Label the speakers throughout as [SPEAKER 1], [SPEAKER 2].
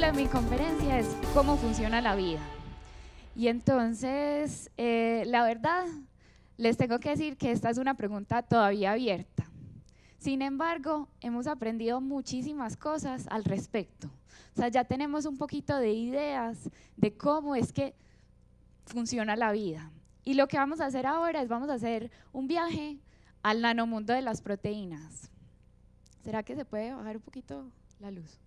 [SPEAKER 1] título de mi conferencia es ¿Cómo funciona la vida? Y entonces, la verdad, les tengo que decir que esta es una pregunta todavía abierta. Sin embargo, hemos aprendido muchísimas cosas al respecto. O sea, ya tenemos un poquito de ideas de cómo es que funciona la vida. Y lo que vamos a hacer ahora es vamos a hacer un viaje al nanomundo de las proteínas. ¿Será que se puede bajar un poquito la luz?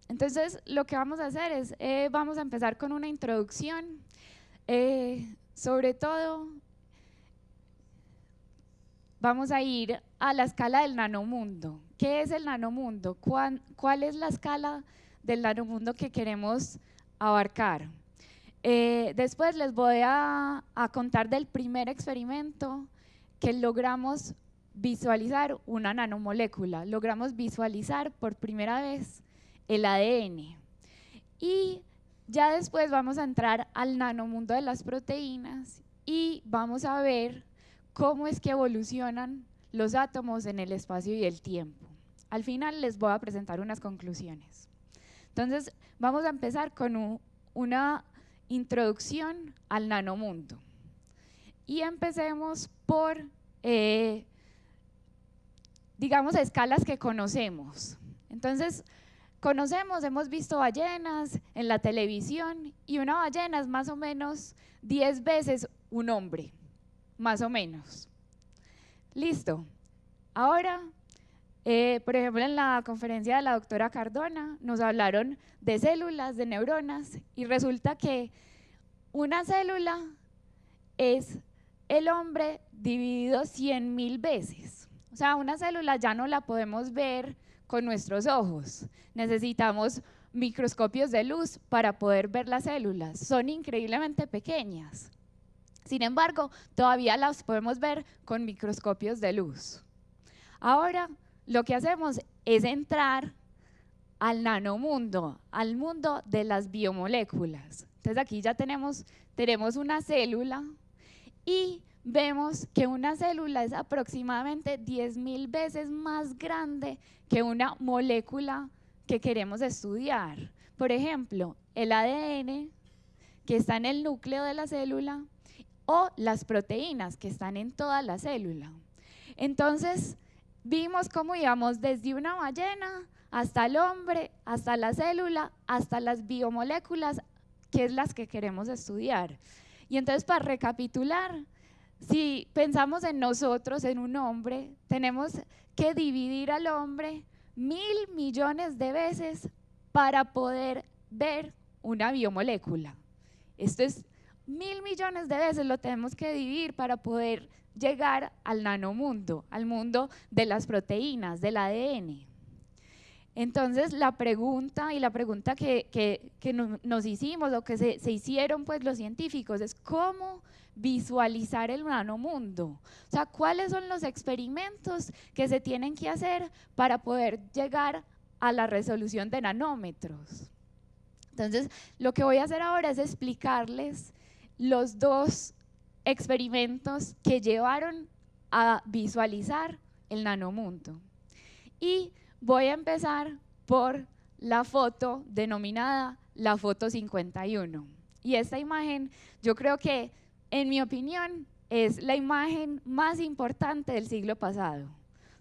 [SPEAKER 1] Entonces, lo que vamos a hacer es, vamos a empezar con una introducción, sobre todo, vamos a ir a la escala del nanomundo. ¿Qué es el nanomundo? ¿Cuál es la escala del nanomundo que queremos abarcar? Después les voy a contar del primer experimento que logramos visualizar una nanomolécula, logramos visualizar por primera vez el ADN. Y ya después vamos a entrar al nanomundo de las proteínas y vamos a ver cómo es que evolucionan los átomos en el espacio y el tiempo. Al final les voy a presentar unas conclusiones. Entonces, vamos a empezar con una introducción al nanomundo. Y empecemos por, digamos, escalas que conocemos. Entonces, hemos visto ballenas en la televisión y una ballena es más o menos 10 veces un hombre, más o menos. Listo. Ahora, por ejemplo, en la conferencia de la doctora Cardona nos hablaron de células, de neuronas, y resulta que una célula es el hombre dividido 100.000 veces. O sea, una célula ya no la podemos ver con nuestros ojos. Necesitamos microscopios de luz para poder ver las células. Son increíblemente pequeñas. Sin embargo, todavía las podemos ver con microscopios de luz. Ahora, lo que hacemos es entrar al nanomundo, al mundo de las biomoléculas. Entonces aquí ya tenemos una célula y vemos que una célula es aproximadamente 10.000 veces más grande que una molécula que queremos estudiar. Por ejemplo, el ADN, que está en el núcleo de la célula, o las proteínas, que están en toda la célula. Entonces, vimos cómo íbamos desde una ballena hasta el hombre, hasta la célula, hasta las biomoléculas, que es las que queremos estudiar. Y entonces, para recapitular, si pensamos en nosotros, en un hombre, tenemos que dividir al hombre 1.000 millones de veces para poder ver una biomolécula. Esto es 1.000 millones de veces lo tenemos que dividir para poder llegar al nanomundo, al mundo de las proteínas, del ADN. Entonces la pregunta que nos hicimos o que se hicieron pues los científicos es cómo visualizar el nanomundo. O sea, cuáles son los experimentos que se tienen que hacer para poder llegar a la resolución de nanómetros. Entonces, lo que voy a hacer ahora es explicarles los dos experimentos que llevaron a visualizar el nanomundo. Y voy a empezar por la foto denominada la foto 51. Y esta imagen, yo creo que, en mi opinión, es la imagen más importante del siglo pasado.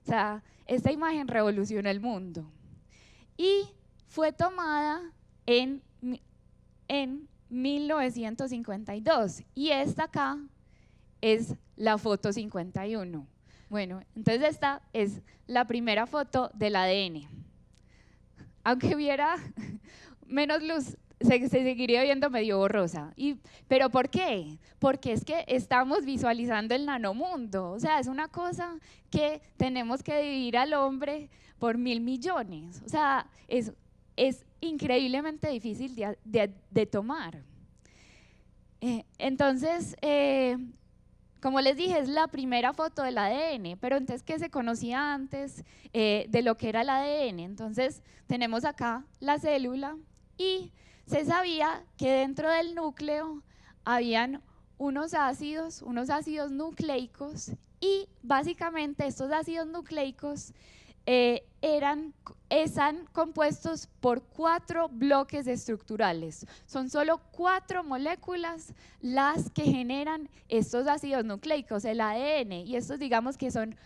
[SPEAKER 1] O sea, esta imagen revolucionó el mundo. Y fue tomada en 1952. Y esta acá es la foto 51. Bueno, entonces esta es la primera foto del ADN. Aunque hubiera menos luz, se seguiría viendo medio borrosa. ¿Pero por qué? Porque es que estamos visualizando el nanomundo. O sea, es una cosa que tenemos que dividir al hombre por 1.000 millones. O sea, es increíblemente difícil de tomar. Entonces, como les dije, es la primera foto del ADN, pero entonces, ¿qué se conocía antes de lo que era el ADN? Entonces, tenemos acá la célula y se sabía que dentro del núcleo habían unos ácidos nucleicos y básicamente estos ácidos nucleicos están compuestos por 4 bloques estructurales. Son solo 4 moléculas las que generan estos ácidos nucleicos, el ADN, y estos digamos que son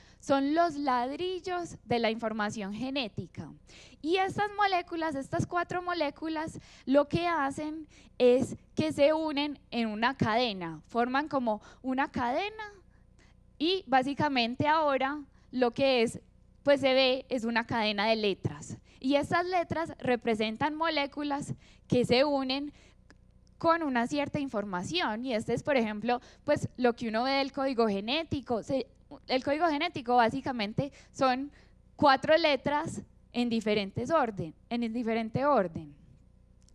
[SPEAKER 1] los ladrillos de la información genética. Y estas moléculas, estas 4 moléculas, lo que hacen es que se unen en una cadena, forman como una cadena y básicamente ahora lo que es pues se ve es una cadena de letras. Y estas letras representan moléculas que se unen con una cierta información. Y este es, por ejemplo, pues lo que uno ve del código genético. El código genético básicamente son 4 letras en diferente orden.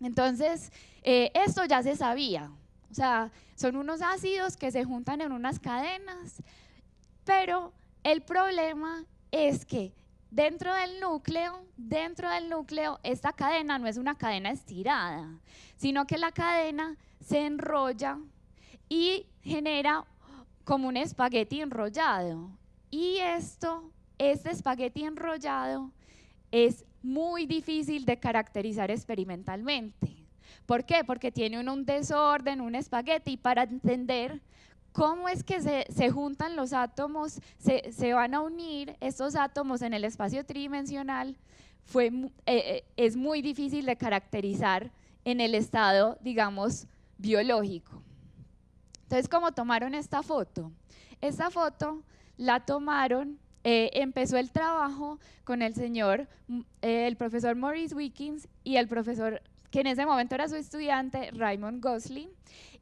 [SPEAKER 1] Entonces, esto ya se sabía. O sea, son unos ácidos que se juntan en unas cadenas, pero el problema es que dentro del núcleo, esta cadena no es una cadena estirada, sino que la cadena se enrolla y genera como un espagueti enrollado. Y este espagueti enrollado es muy difícil de caracterizar experimentalmente. ¿Por qué? Porque tiene un desorden, un espagueti, y para entender cómo es que se juntan los átomos, se van a unir estos átomos en el espacio tridimensional, es muy difícil de caracterizar en el estado, digamos, biológico. Entonces, ¿cómo tomaron esta foto? Esta foto la tomaron, empezó el trabajo con el profesor Maurice Wilkins y el profesor, que en ese momento era su estudiante, Raymond Gosling.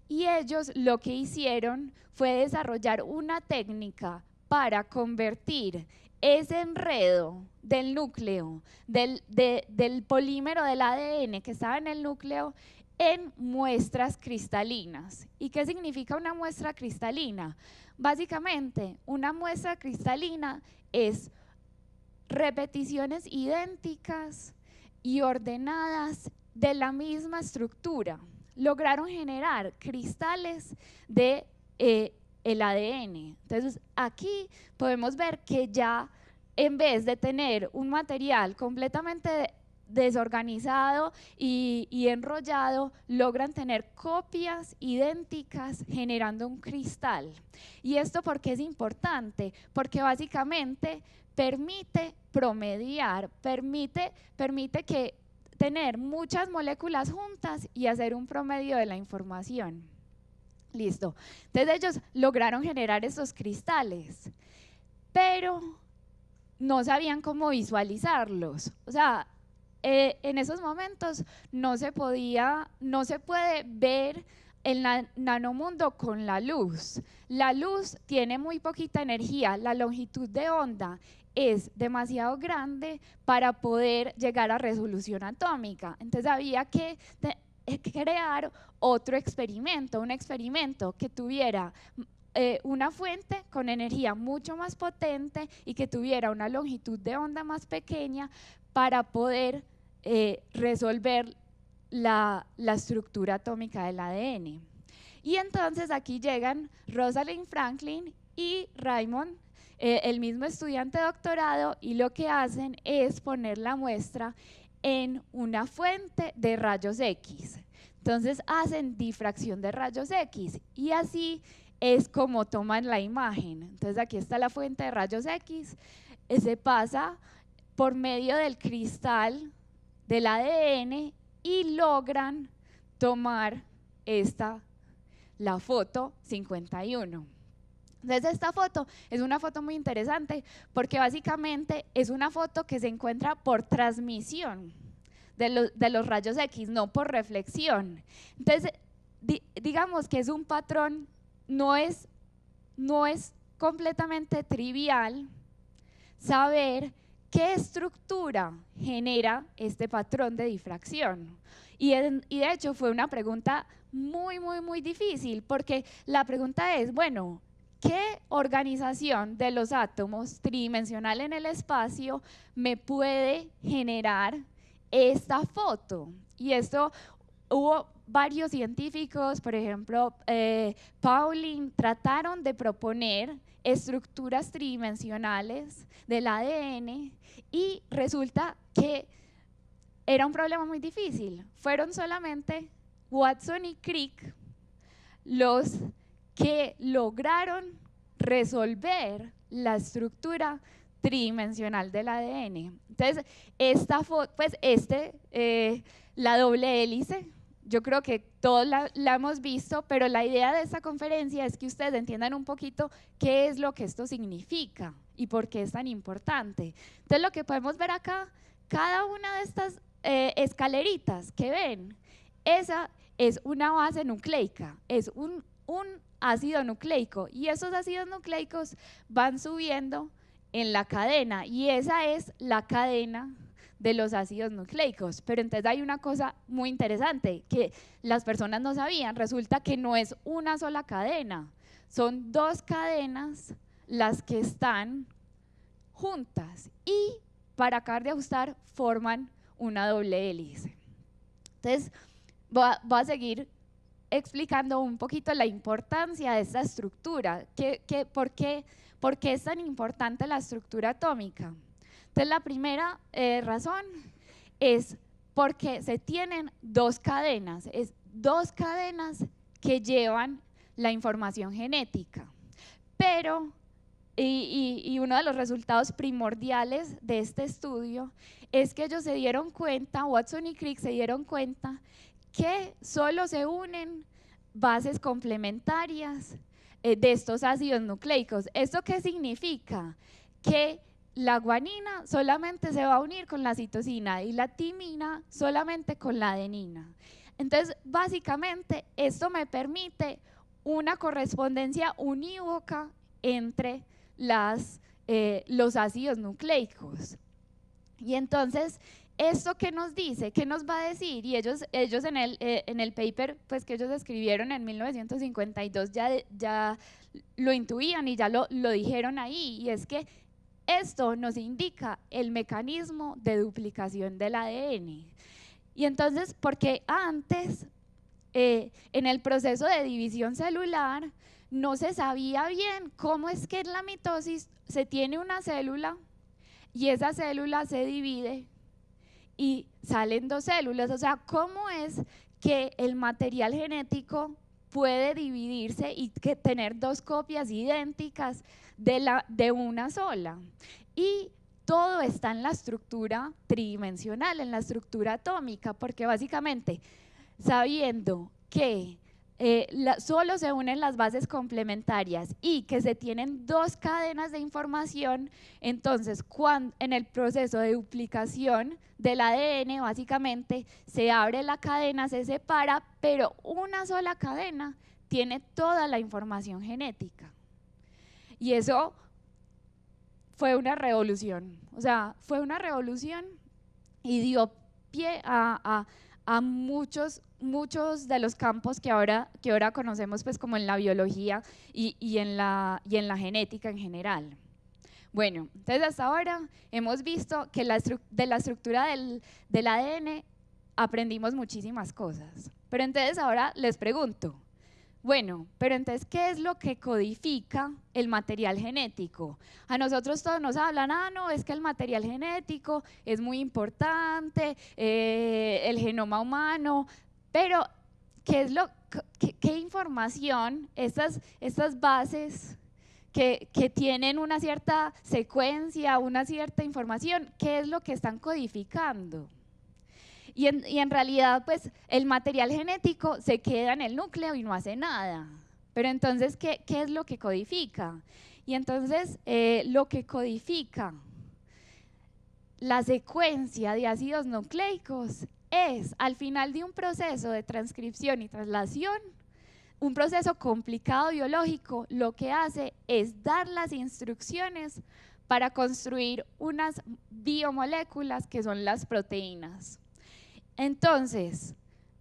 [SPEAKER 1] Y ellos lo que hicieron fue desarrollar una técnica para convertir ese enredo del núcleo, del polímero del ADN que estaba en el núcleo, en muestras cristalinas. ¿Y qué significa una muestra cristalina? Básicamente, una muestra cristalina es repeticiones idénticas y ordenadas de la misma estructura. Lograron generar cristales de el ADN. Entonces aquí podemos ver que ya en vez de tener un material completamente desorganizado y enrollado, logran tener copias idénticas generando un cristal. ¿Y esto por qué es importante? Porque básicamente permite promediar, permite que tener muchas moléculas juntas y hacer un promedio de la información. Listo. Entonces ellos lograron generar esos cristales, pero no sabían cómo visualizarlos. O sea, en esos momentos no se puede ver el nanomundo con la luz. La luz tiene muy poquita energía, la longitud de onda es demasiado grande para poder llegar a resolución atómica. Entonces había que crear otro experimento, un experimento que tuviera una fuente con energía mucho más potente y que tuviera una longitud de onda más pequeña para poder resolver la estructura atómica del ADN. Y entonces aquí llegan Rosalind Franklin y Raymond, el mismo estudiante de doctorado, y lo que hacen es poner la muestra en una fuente de rayos X. Entonces hacen difracción de rayos X y así es como toman la imagen. Entonces aquí está la fuente de rayos X, se pasa por medio del cristal del ADN y logran tomar la foto 51. Entonces esta foto es una foto muy interesante porque básicamente es una foto que se encuentra por transmisión de los rayos X, no por reflexión. Entonces digamos que es un patrón, no es completamente trivial saber qué estructura genera este patrón de difracción. Y de hecho fue una pregunta muy difícil, porque la pregunta es, bueno, ¿qué organización de los átomos tridimensional en el espacio me puede generar esta foto? Y esto hubo varios científicos, por ejemplo, Pauling, trataron de proponer estructuras tridimensionales del ADN y resulta que era un problema muy difícil. Fueron solamente Watson y Crick los que lograron resolver la estructura tridimensional del ADN. Entonces, la doble hélice, yo creo que todos la hemos visto, pero la idea de esta conferencia es que ustedes entiendan un poquito qué es lo que esto significa y por qué es tan importante. Entonces, lo que podemos ver acá, cada una de estas escaleritas que ven, esa es una base nucleica, es un ácido nucleico, y esos ácidos nucleicos van subiendo en la cadena, y esa es la cadena de los ácidos nucleicos. Pero entonces hay una cosa muy interesante que las personas no sabían. Resulta que no es una sola cadena, son dos cadenas las que están juntas y para acabar de ajustar forman una doble hélice. Entonces voy a seguir explicando un poquito la importancia de esta estructura. ¿Por qué es tan importante la estructura atómica? Entonces, la primera razón es porque se tienen dos cadenas, dos cadenas que llevan la información genética. Pero, y uno de los resultados primordiales de este estudio es que ellos se dieron cuenta, Watson y Crick se dieron cuenta, que solo se unen bases complementarias de estos ácidos nucleicos. ¿Esto qué significa? Que la guanina solamente se va a unir con la citosina y la timina solamente con la adenina. Entonces, básicamente, esto me permite una correspondencia unívoca entre los ácidos nucleicos. Y entonces, ¿esto qué nos dice? ¿Qué nos va a decir? Y ellos en el paper pues, que ellos escribieron en 1952 ya lo intuían y ya lo dijeron ahí, y es que esto nos indica el mecanismo de duplicación del ADN. Y entonces, porque antes, en el proceso de división celular, no se sabía bien cómo es que en la mitosis se tiene una célula y esa célula se divide y salen dos células. O sea, ¿cómo es que el material genético puede dividirse y tener dos copias idénticas de una sola? Y todo está en la estructura tridimensional, en la estructura atómica, porque básicamente, sabiendo que solo se unen las bases complementarias y que se tienen dos cadenas de información, entonces en el proceso de duplicación del ADN básicamente se abre la cadena, se separa, pero una sola cadena tiene toda la información genética. Y eso fue una revolución, o sea, fue una revolución y dio pie a muchos de los campos que ahora conocemos pues como en la biología y en la genética en general. Bueno, entonces hasta ahora hemos visto que de la estructura del ADN aprendimos muchísimas cosas, pero entonces ahora les pregunto, bueno, pero entonces, ¿qué es lo que codifica el material genético? A nosotros todos nos hablan, no, es que el material genético es muy importante, el genoma humano, pero ¿qué información, estas bases que tienen una cierta secuencia, una cierta información, qué es lo que están codificando? Y en realidad, pues, el material genético se queda en el núcleo y no hace nada. Pero entonces, ¿qué es lo que codifica? Y entonces, lo que codifica la secuencia de ácidos nucleicos es, al final de un proceso de transcripción y traslación, un proceso complicado biológico, lo que hace es dar las instrucciones para construir unas biomoléculas que son las proteínas. Entonces,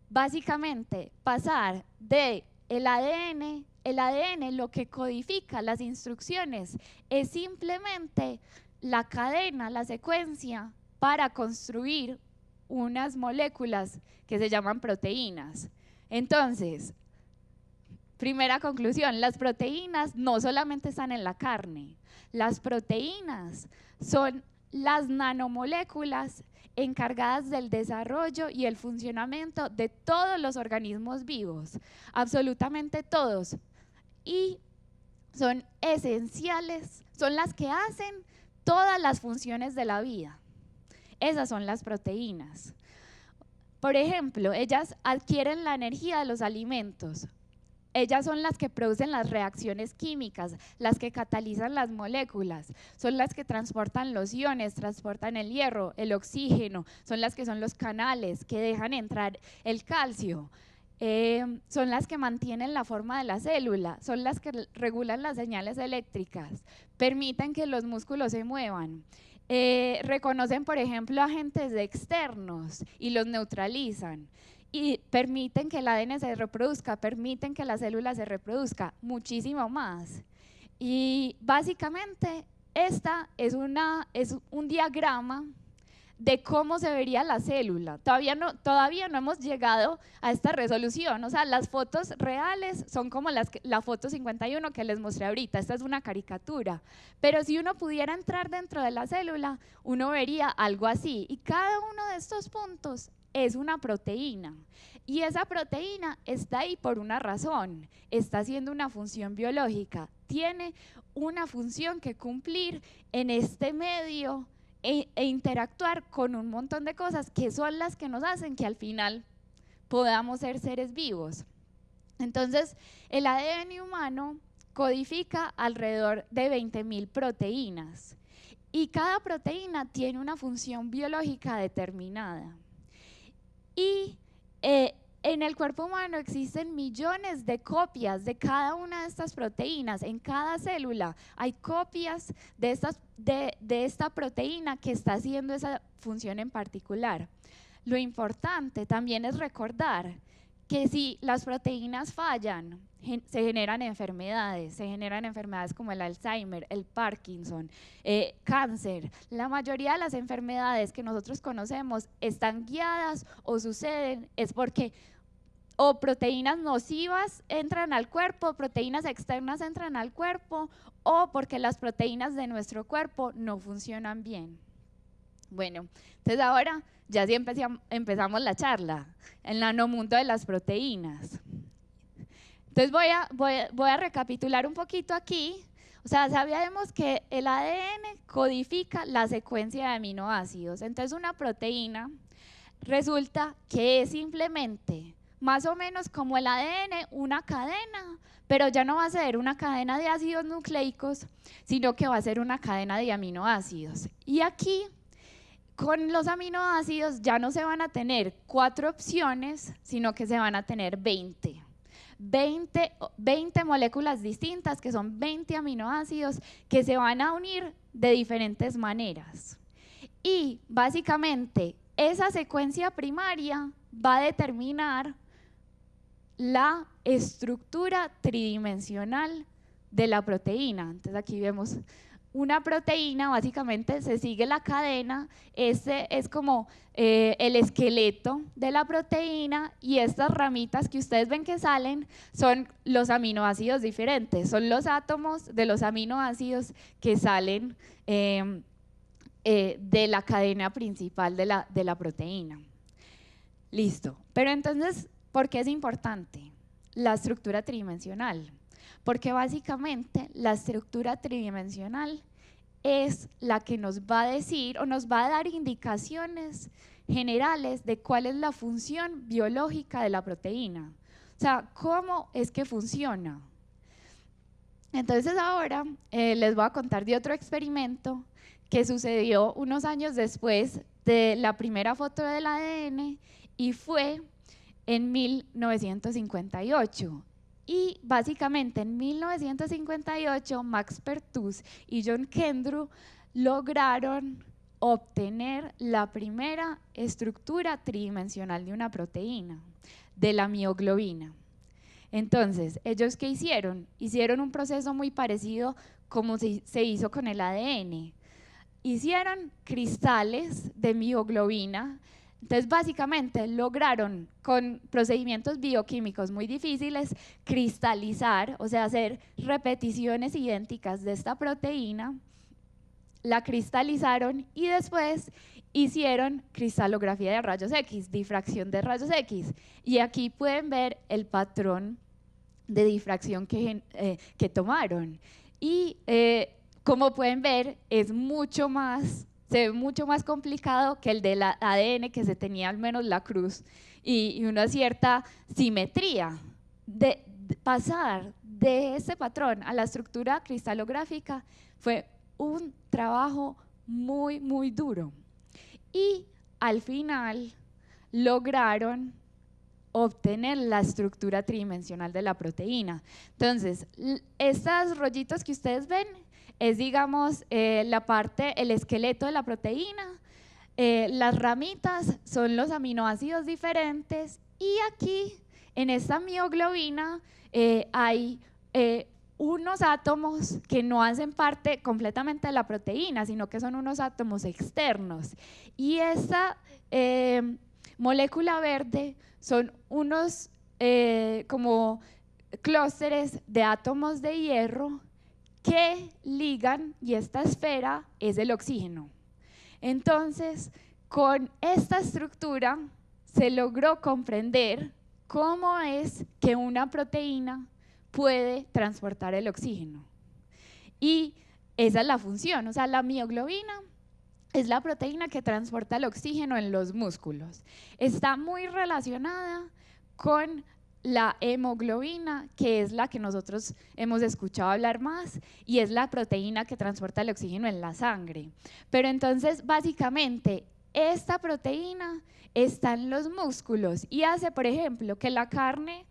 [SPEAKER 1] básicamente, pasar de el ADN lo que codifica las instrucciones es simplemente la cadena, la secuencia para construir unas moléculas que se llaman proteínas. Entonces, primera conclusión, las proteínas no solamente están en la carne, las proteínas son las nanomoléculas encargadas del desarrollo y el funcionamiento de todos los organismos vivos, absolutamente todos, y son esenciales, son las que hacen todas las funciones de la vida. Esas son las proteínas. Por ejemplo, ellas adquieren la energía de los alimentos. Ellas son las que producen las reacciones químicas, las que catalizan las moléculas, son las que transportan los iones, transportan el hierro, el oxígeno, son las que son los canales que dejan entrar el calcio, son las que mantienen la forma de la célula, son las que regulan las señales eléctricas, permiten que los músculos se muevan. Reconocen, por ejemplo, agentes externos y los neutralizan. Y permiten que el ADN se reproduzca, permiten que la célula se reproduzca, muchísimo más. Y básicamente esta es un diagrama de cómo se vería la célula. Todavía no hemos llegado a esta resolución, o sea, las fotos reales son como la foto 51 que les mostré ahorita, esta es una caricatura, pero si uno pudiera entrar dentro de la célula, uno vería algo así, y cada uno de estos puntos es una proteína, y esa proteína está ahí por una razón, está haciendo una función biológica, tiene una función que cumplir en este medio e interactuar con un montón de cosas que son las que nos hacen que al final podamos ser seres vivos. Entonces, el ADN humano codifica alrededor de 20.000 proteínas y cada proteína tiene una función biológica determinada. Y en el cuerpo humano existen millones de copias de cada una de estas proteínas. En cada célula hay copias de esta proteína que está haciendo esa función en particular. Lo importante también es recordar que si las proteínas fallan, se generan enfermedades como el Alzheimer, el Parkinson, cáncer. La mayoría de las enfermedades que nosotros conocemos están guiadas o suceden es porque o proteínas nocivas entran al cuerpo, proteínas externas entran al cuerpo, o porque las proteínas de nuestro cuerpo no funcionan bien. Bueno, entonces ahora ya sí empezamos la charla, el nanomundo de las proteínas. Entonces voy a recapitular un poquito aquí. O sea, sabíamos que el ADN codifica la secuencia de aminoácidos. Entonces una proteína resulta que es simplemente más o menos como el ADN, una cadena, pero ya no va a ser una cadena de ácidos nucleicos, sino que va a ser una cadena de aminoácidos. Y aquí, con los aminoácidos, ya no se van a tener 4 opciones, sino que se van a tener 20 moléculas distintas, que son 20 aminoácidos, que se van a unir de diferentes maneras. Y básicamente, esa secuencia primaria va a determinar la estructura tridimensional de la proteína. Entonces aquí vemos una proteína, básicamente se sigue la cadena, este es como el esqueleto de la proteína y estas ramitas que ustedes ven que salen son los aminoácidos diferentes, son los átomos de los aminoácidos que salen de la cadena principal de la proteína. Listo, pero entonces, ¿por qué es importante la estructura tridimensional? Porque básicamente la estructura tridimensional es la que nos va a decir o nos va a dar indicaciones generales de cuál es la función biológica de la proteína. O sea, ¿cómo es que funciona? Entonces ahora les voy a contar de otro experimento que sucedió unos años después de la primera foto del ADN y fue en 1958. Y básicamente en 1958 Max Pertus y John Kendrew lograron obtener la primera estructura tridimensional de una proteína, de la mioglobina. Entonces, ¿ellos qué hicieron? Hicieron un proceso muy parecido como se hizo con el ADN. Hicieron cristales de mioglobina Entonces, básicamente, lograron con procedimientos bioquímicos muy difíciles cristalizar, o sea, hacer repeticiones idénticas de esta proteína, la cristalizaron y después hicieron cristalografía de rayos X, difracción de rayos X. Y aquí pueden ver el patrón de difracción que tomaron. Y como pueden ver, se ve mucho más complicado que el del ADN, que se tenía al menos la cruz y una cierta simetría. Pasar de ese patrón a la estructura cristalográfica fue un trabajo muy, muy duro. Y al final lograron obtener la estructura tridimensional de la proteína. Entonces, estos rollitos que ustedes ven es, digamos, el esqueleto de la proteína. Las ramitas son los aminoácidos diferentes y aquí, en esta mioglobina, hay unos átomos que no hacen parte completamente de la proteína, sino que son unos átomos externos. Y esta molécula verde son unos como clústeres de átomos de hierro que ligan, y esta esfera es el oxígeno. Entonces, con esta estructura se logró comprender cómo es que una proteína puede transportar el oxígeno. Y esa es la función, o sea, la mioglobina es la proteína que transporta el oxígeno en los músculos. Está muy relacionada con la hemoglobina, que es la que nosotros hemos escuchado hablar más, y es la proteína que transporta el oxígeno en la sangre. Pero entonces, básicamente, esta proteína está en los músculos y hace, por ejemplo, que la carne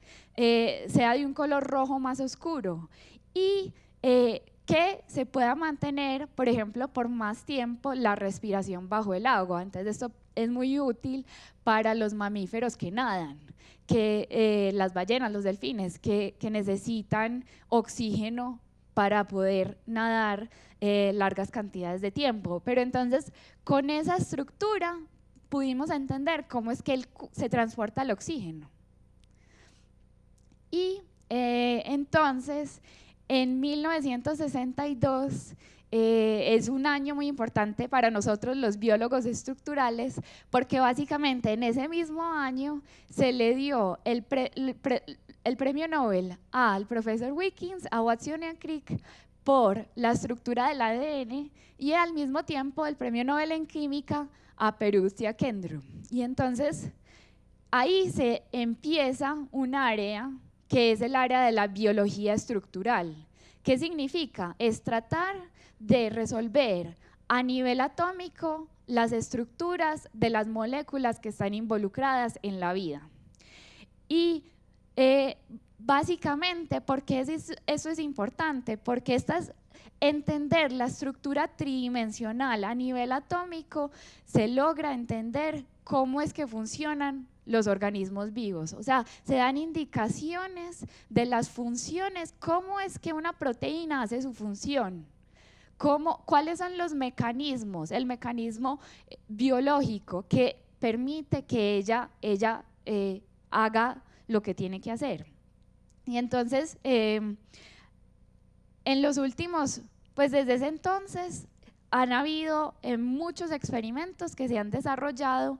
[SPEAKER 1] sea de un color rojo más oscuro y que se pueda mantener, por ejemplo, por más tiempo la respiración bajo el agua. Entonces, esto es muy útil para los mamíferos que nadan, las ballenas, los delfines, que necesitan oxígeno para poder nadar largas cantidades de tiempo. Pero entonces, con esa estructura pudimos entender cómo es que se transporta el oxígeno. Y entonces, en 1962, es un año muy importante para nosotros los biólogos estructurales, porque básicamente en ese mismo año se le dio el premio Nobel al profesor Wilkins, a Watson y a Crick, por la estructura del ADN, y al mismo tiempo el premio Nobel en química a Peruz y a Kendrew. Y entonces ahí se empieza un área que es el área de la biología estructural. ¿Qué significa? Es tratar de resolver a nivel atómico las estructuras de las moléculas que están involucradas en la vida. Y básicamente, ¿por qué eso es importante? Porque entender la estructura tridimensional a nivel atómico se logra entender cómo es que funcionan los organismos vivos. O sea, se dan indicaciones de las funciones, cómo es que una proteína hace su función, cuáles son los mecanismos, el mecanismo biológico que permite que ella haga lo que tiene que hacer. Y entonces, en los últimos, pues desde ese entonces, han habido muchos experimentos que se han desarrollado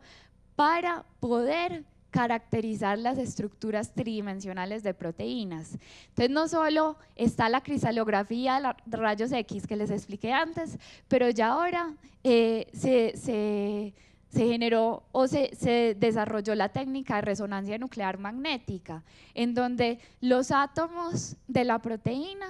[SPEAKER 1] para poder caracterizar las estructuras tridimensionales de proteínas. Entonces, no solo está la cristalografía de rayos X que les expliqué antes, pero ya ahora se generó o se desarrolló la técnica de resonancia nuclear magnética, en donde los átomos de la proteína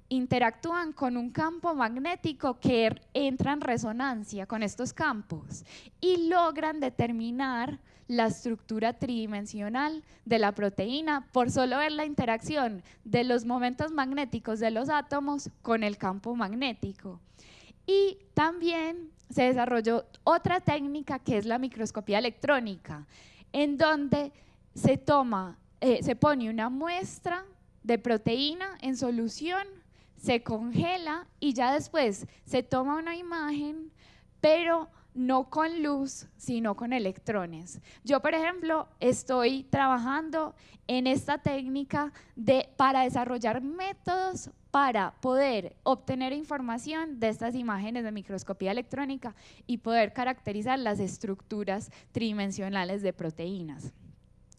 [SPEAKER 1] interactúan con un campo magnético que entra en resonancia con estos campos y logran determinar la estructura tridimensional de la proteína por solo ver la interacción de los momentos magnéticos de los átomos con el campo magnético. Y también se desarrolló otra técnica que es la microscopía electrónica, en donde se pone una muestra de proteína en solución, se congela y ya después se toma una imagen, pero no con luz, sino con electrones. Yo, por ejemplo, estoy trabajando en esta técnica para desarrollar métodos para poder obtener información de estas imágenes de microscopía electrónica y poder caracterizar las estructuras tridimensionales de proteínas.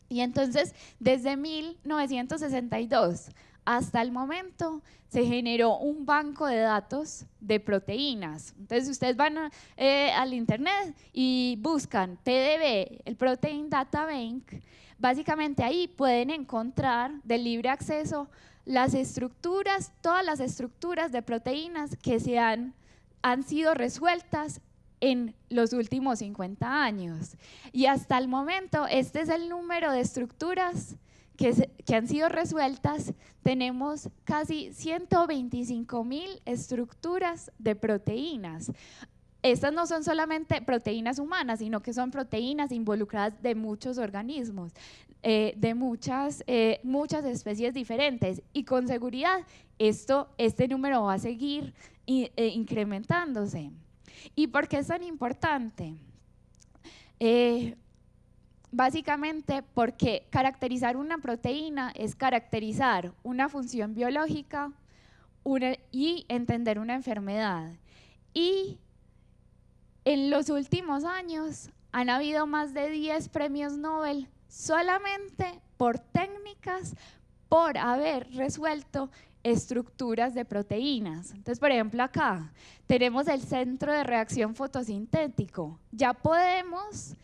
[SPEAKER 1] Y entonces, desde 1962 hasta el momento, se generó un banco de datos de proteínas. Entonces, ustedes van al internet y buscan PDB, el Protein Data Bank. Básicamente ahí pueden encontrar de libre acceso las estructuras, todas las estructuras de proteínas que han sido resueltas en los últimos 50 años. Y hasta el momento, este es el número de estructuras que han sido resueltas. Tenemos casi 125.000 estructuras de proteínas. Estas no son solamente proteínas humanas, sino que son proteínas involucradas de muchos organismos, de muchas especies diferentes, y con seguridad este número va a seguir incrementándose. ¿Y por qué es tan importante? Básicamente porque caracterizar una proteína es caracterizar una función biológica y entender una enfermedad. Y en los últimos años han habido más de 10 premios Nobel solamente por técnicas, por haber resuelto estructuras de proteínas. Entonces, por ejemplo, acá tenemos el centro de reacción fotosintético. Ya podemos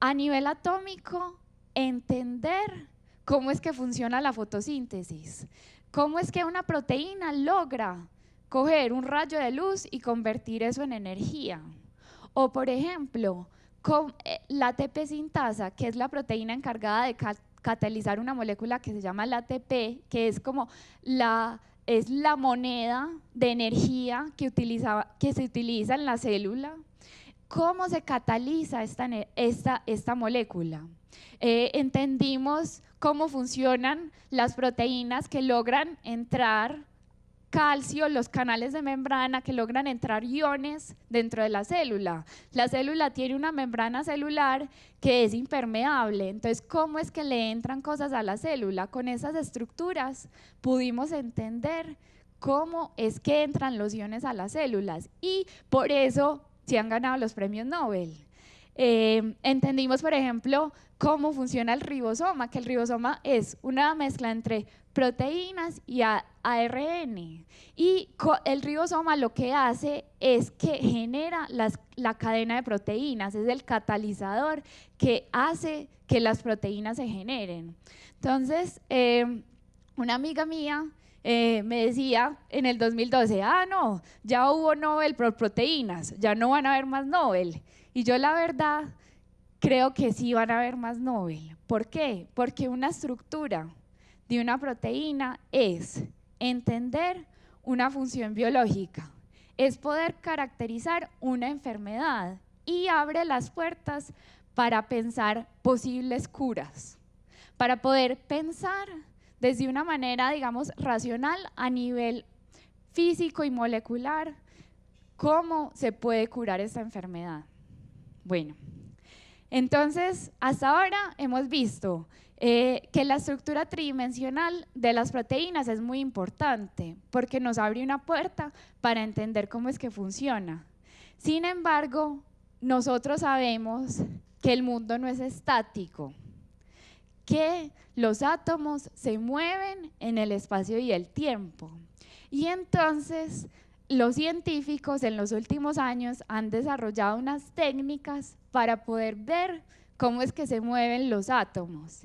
[SPEAKER 1] a nivel atómico entender cómo es que funciona la fotosíntesis, cómo es que una proteína logra coger un rayo de luz y convertir eso en energía. O por ejemplo, con la ATP sintasa, que es la proteína encargada de catalizar una molécula que se llama la ATP, que es como la moneda de energía que se utiliza en la célula. ¿Cómo se cataliza esta molécula? Entendimos cómo funcionan las proteínas que logran entrar calcio, los canales de membrana que logran entrar iones dentro de la célula. La célula tiene una membrana celular que es impermeable. Entonces, ¿cómo es que le entran cosas a la célula? Con esas estructuras pudimos entender cómo es que entran los iones a las células, y por eso se han ganado los premios Nobel. Entendimos, por ejemplo, cómo funciona el ribosoma, que el ribosoma es una mezcla entre proteínas y ARN, y el ribosoma lo que hace es que genera la cadena de proteínas, es el catalizador que hace que las proteínas se generen. Entonces, una amiga mía me decía en el 2012, no, ya hubo Nobel por proteínas, ya no van a haber más Nobel. Y yo la verdad creo que sí van a haber más Nobel. ¿Por qué? Porque una estructura de una proteína es entender una función biológica, es poder caracterizar una enfermedad y abre las puertas para pensar posibles curas, para poder pensar desde una manera, digamos, racional a nivel físico y molecular cómo se puede curar esta enfermedad. Bueno, entonces hasta ahora hemos visto que la estructura tridimensional de las proteínas es muy importante porque nos abre una puerta para entender cómo es que funciona. Sin embargo, nosotros sabemos que el mundo no es estático, que los átomos se mueven en el espacio y el tiempo. Y entonces los científicos en los últimos años han desarrollado unas técnicas para poder ver cómo es que se mueven los átomos.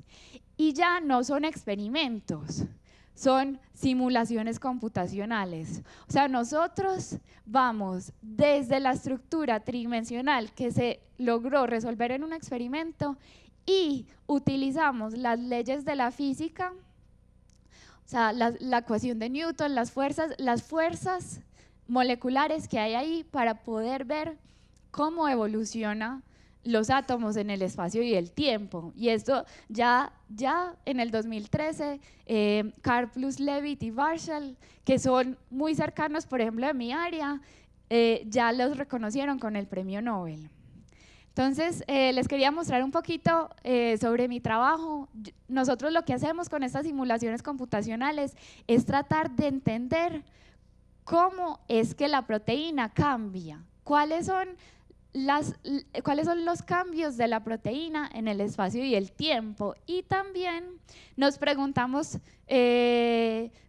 [SPEAKER 1] Y ya no son experimentos, son simulaciones computacionales. O sea, nosotros vamos desde la estructura tridimensional que se logró resolver en un experimento y utilizamos las leyes de la física, o sea, la ecuación de Newton, las fuerzas moleculares que hay ahí para poder ver cómo evoluciona los átomos en el espacio y el tiempo. Y esto ya en el 2013, Karplus, Levitt y Warshall, que son muy cercanos, por ejemplo, de mi área, ya los reconocieron con el premio Nobel. Entonces, les quería mostrar un poquito sobre mi trabajo. Nosotros lo que hacemos con estas simulaciones computacionales es tratar de entender cómo es que la proteína cambia, cuáles son los cambios de la proteína en el espacio y el tiempo. Y también nos preguntamos,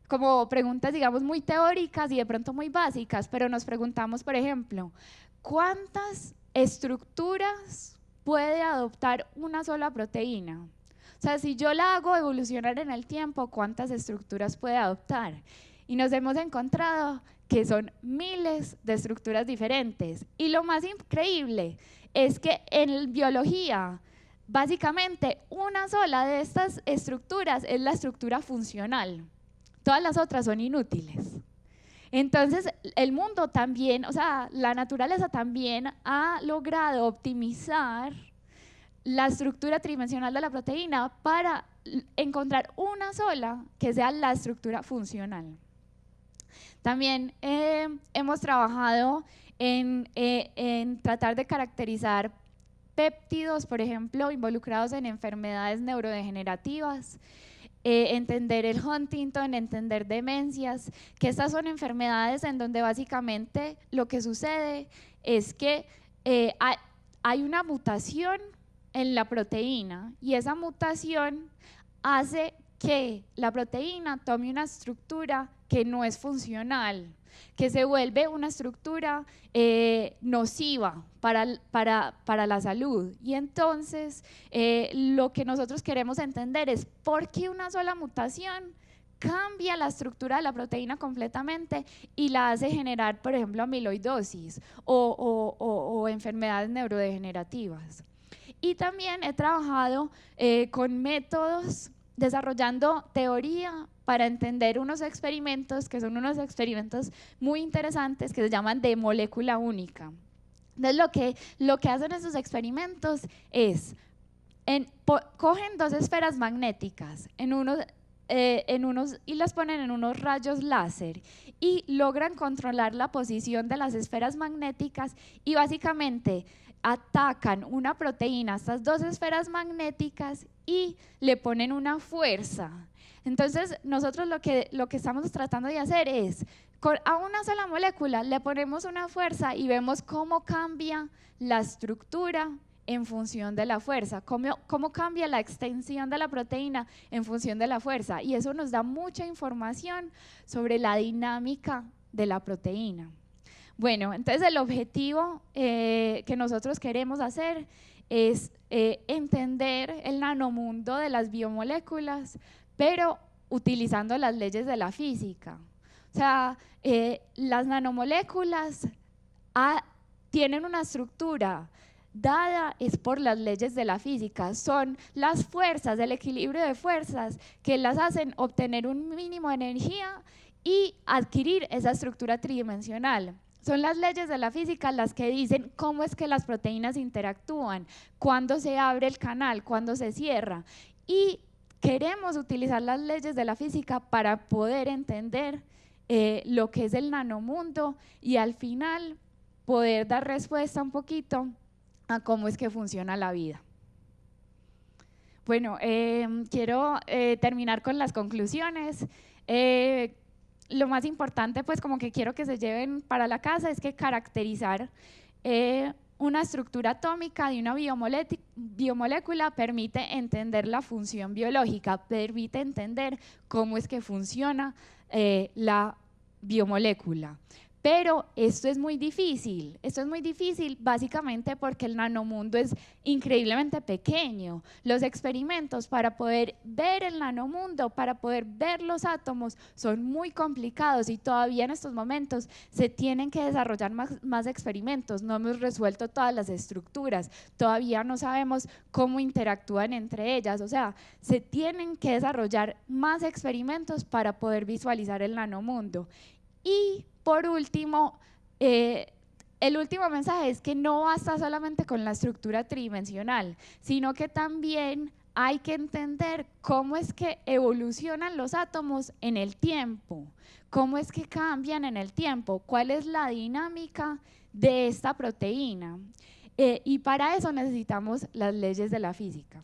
[SPEAKER 1] como preguntas, digamos, muy teóricas y de pronto muy básicas, pero nos preguntamos, por ejemplo, ¿cuántas estructuras puede adoptar una sola proteína? O sea, si yo la hago evolucionar en el tiempo, ¿cuántas estructuras puede adoptar? Y nos hemos encontrado que son miles de estructuras diferentes. Y lo más increíble es que en biología, básicamente una sola de estas estructuras es la estructura funcional. Todas las otras son inútiles. Entonces, el mundo también, o sea, la naturaleza también ha logrado optimizar la estructura tridimensional de la proteína para encontrar una sola que sea la estructura funcional. También hemos trabajado en tratar de caracterizar péptidos, por ejemplo, involucrados en enfermedades neurodegenerativas, entender el Huntington, entender demencias, que estas son enfermedades en donde básicamente lo que sucede es que hay una mutación en la proteína y esa mutación hace que la proteína tome una estructura que no es funcional, que se vuelve una estructura nociva para la salud. Y entonces lo que nosotros queremos entender es por qué una sola mutación cambia la estructura de la proteína completamente y la hace generar, por ejemplo, amiloidosis o enfermedades neurodegenerativas. Y también he trabajado con métodos desarrollando teoría para entender unos experimentos que son unos experimentos muy interesantes que se llaman de molécula única. Entonces lo que hacen esos experimentos es, cogen dos esferas magnéticas y las ponen en unos rayos láser y logran controlar la posición de las esferas magnéticas y básicamente atacan una proteína a estas dos esferas magnéticas y le ponen una fuerza. Entonces nosotros lo que estamos tratando de hacer es, a una sola molécula le ponemos una fuerza y vemos cómo cambia la estructura en función de la fuerza, cómo cambia la extensión de la proteína en función de la fuerza, y eso nos da mucha información sobre la dinámica de la proteína. Bueno, entonces el objetivo que nosotros queremos hacer es entender el nanomundo de las biomoléculas, pero utilizando las leyes de la física. O sea, las nanomoléculas tienen una estructura dada es por las leyes de la física, son las fuerzas, el equilibrio de fuerzas que las hacen obtener un mínimo de energía y adquirir esa estructura tridimensional. Son las leyes de la física las que dicen cómo es que las proteínas interactúan, cuándo se abre el canal, cuándo se cierra. Y queremos utilizar las leyes de la física para poder entender lo que es el nanomundo y al final poder dar respuesta un poquito a cómo es que funciona la vida. Bueno, quiero terminar con las conclusiones. Lo más importante, pues como que quiero que se lleven para la casa, es que caracterizar una estructura atómica de una biomolécula permite entender la función biológica, permite entender cómo es que funciona la biomolécula. Pero esto es muy difícil básicamente porque el nanomundo es increíblemente pequeño. Los experimentos para poder ver el nanomundo, para poder ver los átomos, son muy complicados y todavía en estos momentos se tienen que desarrollar más experimentos. No hemos resuelto todas las estructuras, todavía no sabemos cómo interactúan entre ellas, o sea, se tienen que desarrollar más experimentos para poder visualizar el nanomundo. Y por último, el último mensaje es que no basta solamente con la estructura tridimensional, sino que también hay que entender cómo es que evolucionan los átomos en el tiempo, cómo es que cambian en el tiempo, cuál es la dinámica de esta proteína. Y para eso necesitamos las leyes de la física.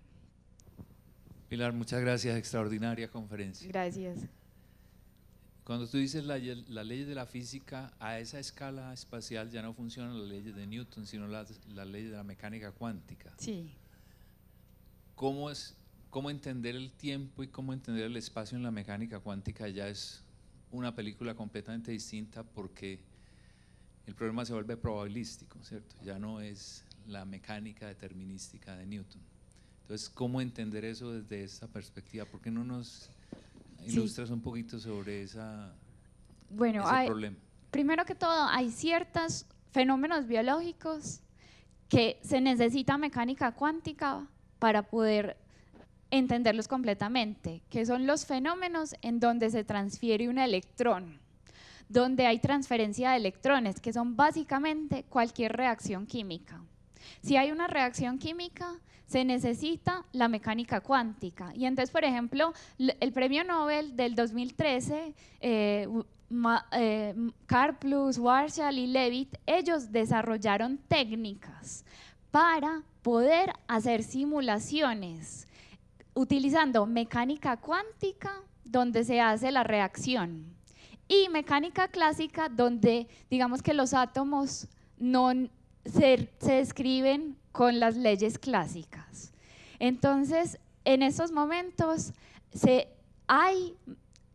[SPEAKER 2] Pilar, muchas gracias, extraordinaria conferencia.
[SPEAKER 1] Gracias.
[SPEAKER 2] Cuando tú dices las leyes de la física, a esa escala espacial ya no funcionan las leyes de Newton, sino las leyes de la mecánica cuántica.
[SPEAKER 1] Sí.
[SPEAKER 2] ¿Cómo entender el tiempo y cómo entender el espacio en la mecánica cuántica? Ya es una película completamente distinta, porque el problema se vuelve probabilístico, ¿cierto? Ya no es la mecánica determinística de Newton. Entonces, ¿cómo entender eso desde esa perspectiva? ¿Por qué no nos ilustras un poquito sobre ese problema?
[SPEAKER 1] Primero que todo, hay ciertos fenómenos biológicos que se necesita mecánica cuántica para poder entenderlos completamente, que son los fenómenos en donde se transfiere un electrón, donde hay transferencia de electrones, que son básicamente cualquier reacción química. Si hay una reacción química, se necesita la mecánica cuántica. Y entonces, por ejemplo, el premio Nobel del 2013, Karplus, Warshall y Leavitt, ellos desarrollaron técnicas para poder hacer simulaciones utilizando mecánica cuántica, donde se hace la reacción, y mecánica clásica, donde digamos que los átomos no se describen con las leyes clásicas. Entonces, en estos momentos hay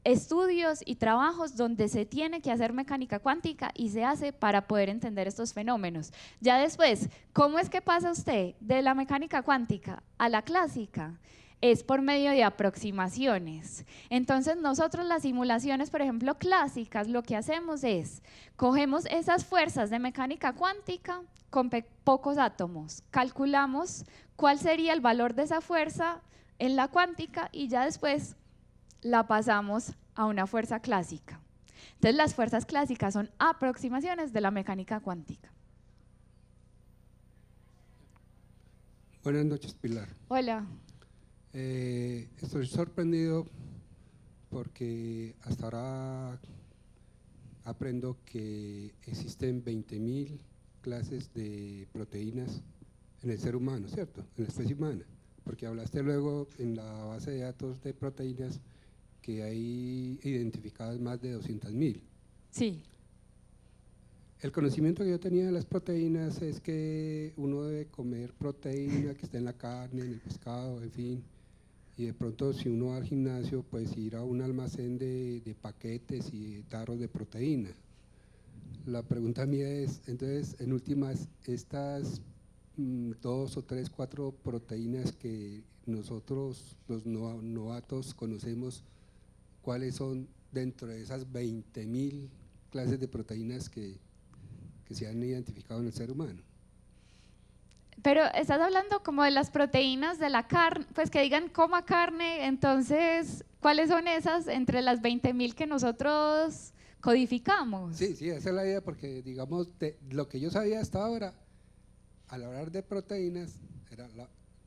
[SPEAKER 1] estudios y trabajos donde se tiene que hacer mecánica cuántica, y se hace para poder entender estos fenómenos. Ya después, ¿cómo es que pasa usted de la mecánica cuántica a la clásica? Es por medio de aproximaciones. Entonces nosotros las simulaciones, por ejemplo, clásicas, lo que hacemos es, cogemos esas fuerzas de mecánica cuántica con pocos átomos, calculamos cuál sería el valor de esa fuerza en la cuántica, y ya después la pasamos a una fuerza clásica. Entonces las fuerzas clásicas son aproximaciones de la mecánica cuántica.
[SPEAKER 3] Buenas noches, Pilar.
[SPEAKER 1] Hola.
[SPEAKER 3] Estoy sorprendido porque hasta ahora aprendo que existen 20.000 clases de proteínas en el ser humano, ¿cierto? En la especie humana, porque hablaste luego en la base de datos de proteínas que hay identificadas más de 200.000.
[SPEAKER 1] Sí.
[SPEAKER 3] El conocimiento que yo tenía de las proteínas es que uno debe comer proteína que está en la carne, en el pescado, en fin. Y de pronto, si uno va al gimnasio, pues ir a un almacén de paquetes y tarros de proteína. La pregunta mía es, entonces, en últimas, estas 2 o 3, 4 proteínas que nosotros, los novatos, conocemos, ¿cuáles son dentro de esas 20.000 clases de proteínas que se han identificado en el ser humano?
[SPEAKER 1] Pero estás hablando como de las proteínas de la carne, pues que digan coma carne, entonces, ¿cuáles son esas entre las 20.000 que nosotros codificamos?
[SPEAKER 3] Sí, esa es la idea, porque digamos, lo que yo sabía hasta ahora, al hablar de proteínas, era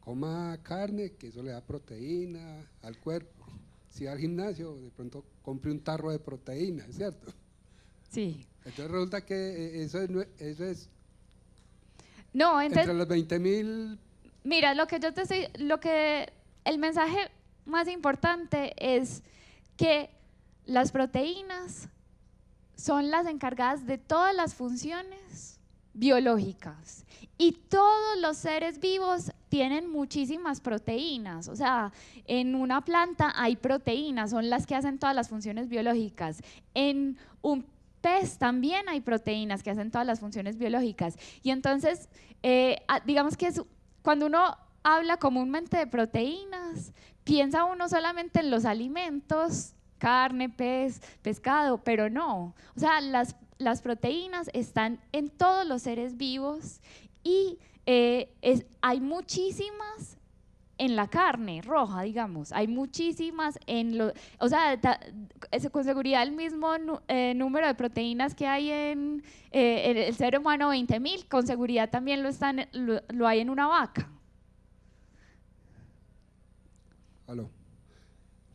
[SPEAKER 3] coma carne, que eso le da proteína al cuerpo. Si va al gimnasio, de pronto compre un tarro de proteína, ¿cierto?
[SPEAKER 1] Sí.
[SPEAKER 3] Entonces resulta que eso es
[SPEAKER 1] no, entonces,
[SPEAKER 3] entre los 20.000.
[SPEAKER 1] Mira, el mensaje más importante es que las proteínas son las encargadas de todas las funciones biológicas, y todos los seres vivos tienen muchísimas proteínas. O sea, en una planta hay proteínas, son las que hacen todas las funciones biológicas. En un pez también hay proteínas que hacen todas las funciones biológicas. Y entonces, digamos que cuando uno habla comúnmente de proteínas, piensa uno solamente en los alimentos, carne, pez, pescado, pero no. O sea, las proteínas están en todos los seres vivos, y hay muchísimas en la carne roja, digamos, hay muchísimas o sea, con seguridad el mismo número de proteínas que hay en el ser humano, 20.000, con seguridad también lo hay en una vaca.
[SPEAKER 3] Aló.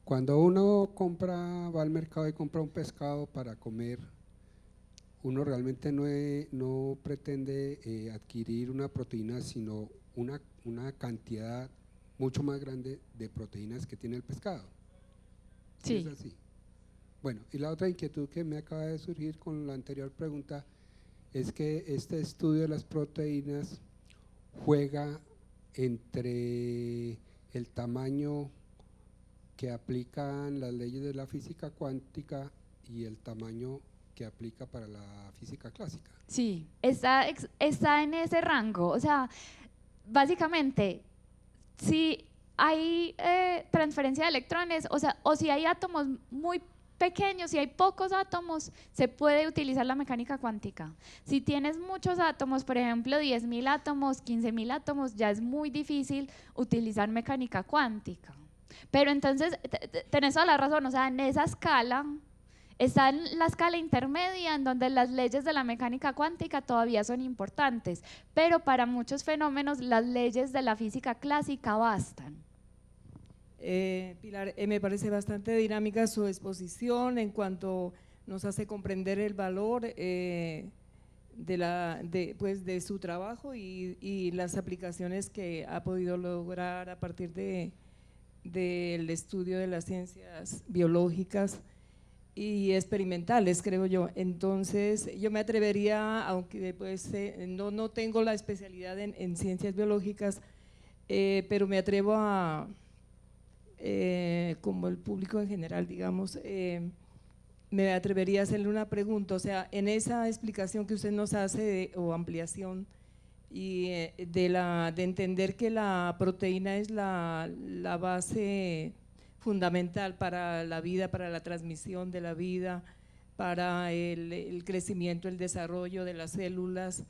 [SPEAKER 3] Cuando uno va al mercado y compra un pescado para comer, uno realmente no pretende adquirir una proteína, sino una cantidad mucho más grande de proteínas que tiene el pescado.
[SPEAKER 1] Sí.
[SPEAKER 3] Es así. Bueno, y la otra inquietud que me acaba de surgir con la anterior pregunta es que este estudio de las proteínas juega entre el tamaño que aplican las leyes de la física cuántica y el tamaño que aplica para la física clásica.
[SPEAKER 1] Sí, está en ese rango. O sea, básicamente, si hay transferencia de electrones, o si hay átomos muy pequeños, si hay pocos átomos, se puede utilizar la mecánica cuántica. Si tienes muchos átomos, por ejemplo 10.000 átomos, 15.000 átomos, ya es muy difícil utilizar mecánica cuántica. Pero entonces, tenés toda la razón, o sea, en esa escala, está en la escala intermedia en donde las leyes de la mecánica cuántica todavía son importantes, pero para muchos fenómenos las leyes de la física clásica bastan.
[SPEAKER 4] Pilar, me parece bastante dinámica su exposición en cuanto nos hace comprender el valor de su trabajo y las aplicaciones que ha podido lograr a partir del estudio de las ciencias biológicas y experimentales, creo yo. Entonces, yo me atrevería, aunque pues, no tengo la especialidad en ciencias biológicas, pero me atrevo a… como el público en general, digamos, me atrevería a hacerle una pregunta, o sea, en esa explicación que usted nos hace o ampliación y de entender que la proteína es la base fundamental para la vida, para la transmisión de la vida, para el crecimiento, el desarrollo de las células,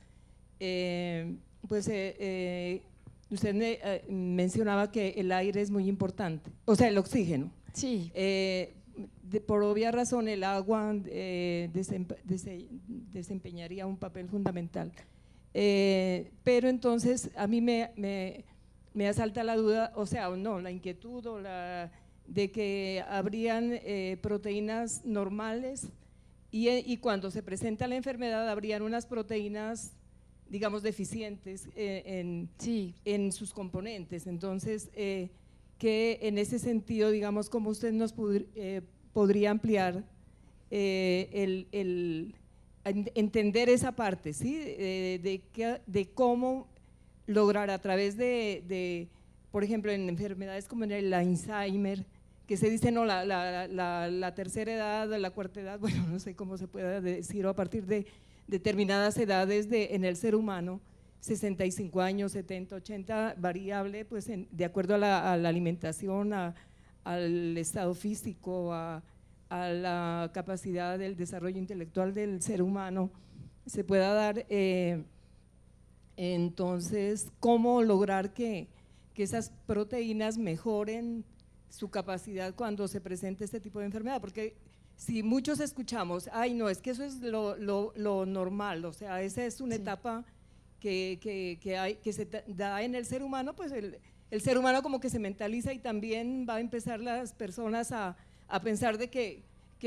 [SPEAKER 4] usted mencionaba que el aire es muy importante, o sea, el oxígeno.
[SPEAKER 1] Sí.
[SPEAKER 4] Por obvia razón, el agua desempeñaría un papel fundamental. Pero entonces a mí me asalta la duda, o sea, no, la inquietud de que habrían proteínas normales y cuando se presenta la enfermedad habrían unas proteínas, digamos, deficientes en sus componentes. Entonces, que en ese sentido, digamos, como usted nos podría ampliar entender esa parte, ¿sí? De cómo lograr a través por ejemplo, en enfermedades como en el Alzheimer, que se dice, no, la tercera edad, la cuarta edad, bueno, no sé cómo se pueda decir, o a partir de determinadas edades en el ser humano, 65 años, 70, 80, variable, pues de acuerdo a la alimentación, al estado físico, a la capacidad del desarrollo intelectual del ser humano, se pueda dar. Entonces, ¿cómo lograr que esas proteínas mejoren su capacidad cuando se presente este tipo de enfermedad? Porque si muchos escuchamos, ay no, es que eso es lo normal, o sea, esa es una etapa que se da en el ser humano, pues el ser humano como que se mentaliza y también va a empezar las personas a pensar de que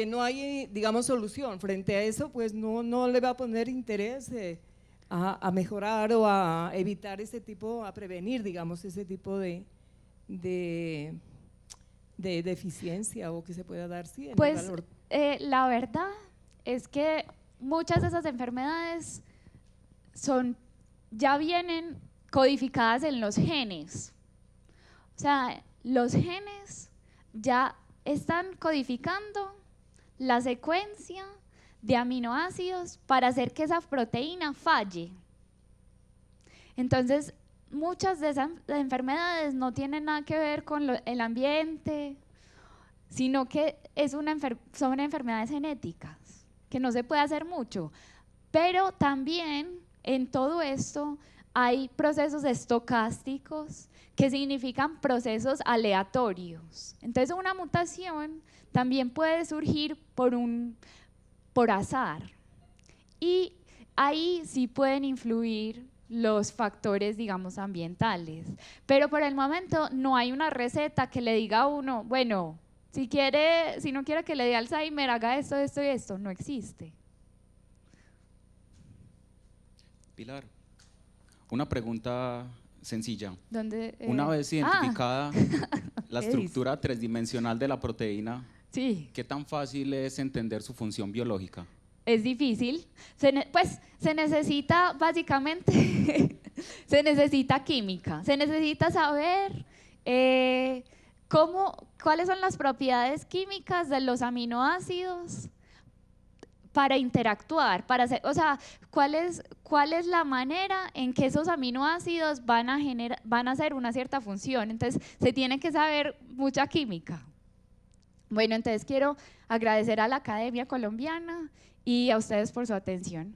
[SPEAKER 4] no hay, digamos, solución. Frente a eso, pues no le va a poner interés a mejorar o a evitar ese tipo, a prevenir, digamos, ese tipo de deficiencia o que se pueda dar, sí, en
[SPEAKER 1] pues,
[SPEAKER 4] el valor.
[SPEAKER 1] La verdad es que muchas de esas enfermedades ya vienen codificadas en los genes. O sea, los genes ya están codificando la secuencia de aminoácidos para hacer que esa proteína falle. Entonces, muchas de esas enfermedades no tienen nada que ver con el ambiente, sino que son enfermedades genéticas, que no se puede hacer mucho. Pero también en todo esto hay procesos estocásticos, que significan procesos aleatorios. Entonces, una mutación también puede surgir por azar, y ahí sí pueden influir los factores, digamos, ambientales, pero por el momento no hay una receta que le diga a uno, bueno, si no quiere que le dé Alzheimer, haga esto, esto y esto. No existe.
[SPEAKER 5] Pilar, una pregunta sencilla.
[SPEAKER 1] ¿Dónde,
[SPEAKER 5] Una vez identificada la
[SPEAKER 1] ¿qué
[SPEAKER 5] estructura tridimensional de la proteína,
[SPEAKER 1] Sí,
[SPEAKER 5] ¿qué tan fácil es entender su función biológica?
[SPEAKER 1] es difícil. Pues se necesita básicamente, se necesita química, se necesita saber cuáles son las propiedades químicas de los aminoácidos para interactuar, o sea, cuál es la manera en que esos aminoácidos van a hacer una cierta función. Entonces, se tiene que saber mucha química. Bueno, entonces quiero agradecer a la Academia Colombiana y a ustedes por su atención.